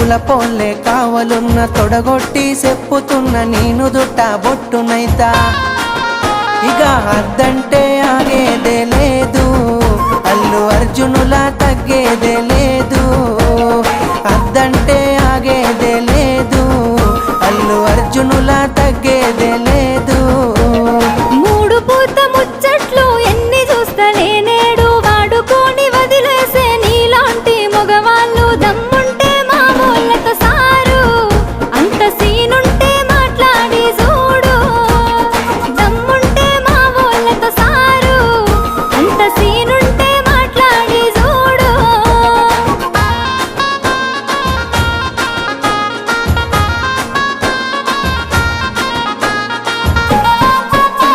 కత్తుల పోల్లే కావలున్న తొడగొట్టి చెప్పుతున్న నేను దుట్ట బొట్టునైతా ఇక అద్దంటే ఆగేదే లేదు అల్లు అర్జునులా తగ్గేదే లేదు అద్దంటే